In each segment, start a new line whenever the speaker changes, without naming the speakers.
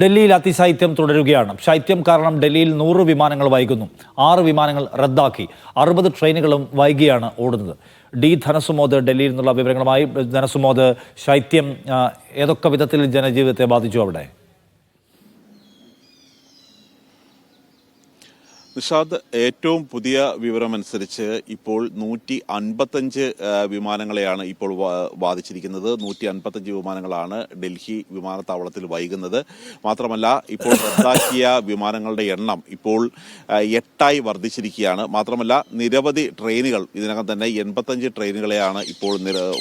ഡൽഹിയിൽ അതിശൈത്യം തുടരുകയാണ്. ശൈത്യം കാരണം ഡൽഹിയിൽ 100 വിമാനങ്ങൾ വൈകുന്നു. 6 വിമാനങ്ങൾ റദ്ദാക്കി. 60 ട്രെയിനുകളും വൈകിയാണ് ഓടുന്നത്. ധനസുമോദ് ഡൽഹിയിൽ നിന്നുള്ള വിവരങ്ങളുമായി. ധനസുമോദ്, ശൈത്യം ഏതൊക്കെ വിധത്തിൽ ജനജീവിതത്തെ ബാധിച്ചു അവിടെ?
നിഷാദ്, ഏറ്റവും പുതിയ വിവരമനുസരിച്ച് ഇപ്പോൾ 155 വിമാനങ്ങളെയാണ് ഇപ്പോൾ ബാധിച്ചിരിക്കുന്നത്. 155 വിമാനങ്ങളാണ് ഡൽഹി വിമാനത്താവളത്തിൽ വൈകുന്നത്. മാത്രമല്ല, ഇപ്പോൾ റദ്ദാക്കിയ വിമാനങ്ങളുടെ എണ്ണം ഇപ്പോൾ 8ആയി വർദ്ധിച്ചിരിക്കുകയാണ്. മാത്രമല്ല, നിരവധി ട്രെയിനുകൾ ഇതിനകം തന്നെ 85 ട്രെയിനുകളെയാണ് ഇപ്പോൾ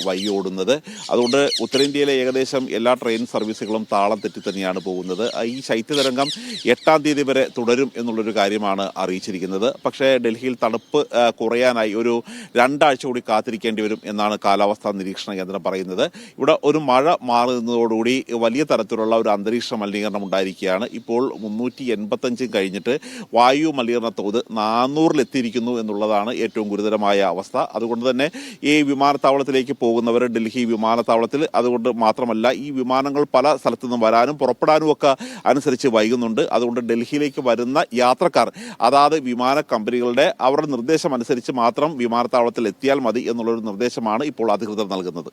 വൈകി ഓടുന്നത്. അതുകൊണ്ട് ഉത്തരേന്ത്യയിലെ ഏകദേശം എല്ലാ ട്രെയിൻ സർവീസുകളും താളം തെറ്റി തന്നെയാണ് പോകുന്നത്. ഈ ശൈത്യതരംഗം 8ആം തീയതി വരെ തുടരും എന്നുള്ളൊരു കാര്യമാണ് അറിയിച്ചിരിക്കുന്നത്. പക്ഷേ ഡൽഹിയിൽ തണുപ്പ് കുറയാനായി ഒരു 2 ആഴ്ച കൂടി കാത്തിരിക്കേണ്ടി വരും എന്നാണ് കാലാവസ്ഥാ നിരീക്ഷണ കേന്ദ്രം പറയുന്നത്. ഇവിടെ ഒരു മഴ മാറുന്നതോടുകൂടി വലിയ തരത്തിലുള്ള ഒരു അന്തരീക്ഷ മലിനീകരണം ഉണ്ടായിരിക്കുകയാണ്. ഇപ്പോൾ 385 കഴിഞ്ഞിട്ട് വായു മലിനീകരണ തോത് 400-ലെത്തിയിരിക്കുന്നു എന്നുള്ളതാണ് ഏറ്റവും ഗുരുതരമായ അവസ്ഥ. അതുകൊണ്ട് തന്നെ ഈ വിമാനത്താവളത്തിലേക്ക് പോകുന്നവർ ഡൽഹി വിമാനത്താവളത്തിൽ, അതുകൊണ്ട് മാത്രമല്ല ഈ വിമാനങ്ങൾ പല സ്ഥലത്തു നിന്നും വരാനും പുറപ്പെടാനും ഒക്കെ അനുസരിച്ച് വൈകുന്നുണ്ട്. അതുകൊണ്ട് ഡൽഹിയിലേക്ക് വരുന്ന യാത്രക്കാർ അതാത് വിമാന കമ്പനികളുടെ അവരുടെ നിർദ്ദേശം അനുസരിച്ച് മാത്രം വിമാനത്താവളത്തിൽ എത്തിയാൽ മതി എന്നുള്ളൊരു നിർദ്ദേശമാണ് ഇപ്പോൾ അധികൃതർ നൽകുന്നത്.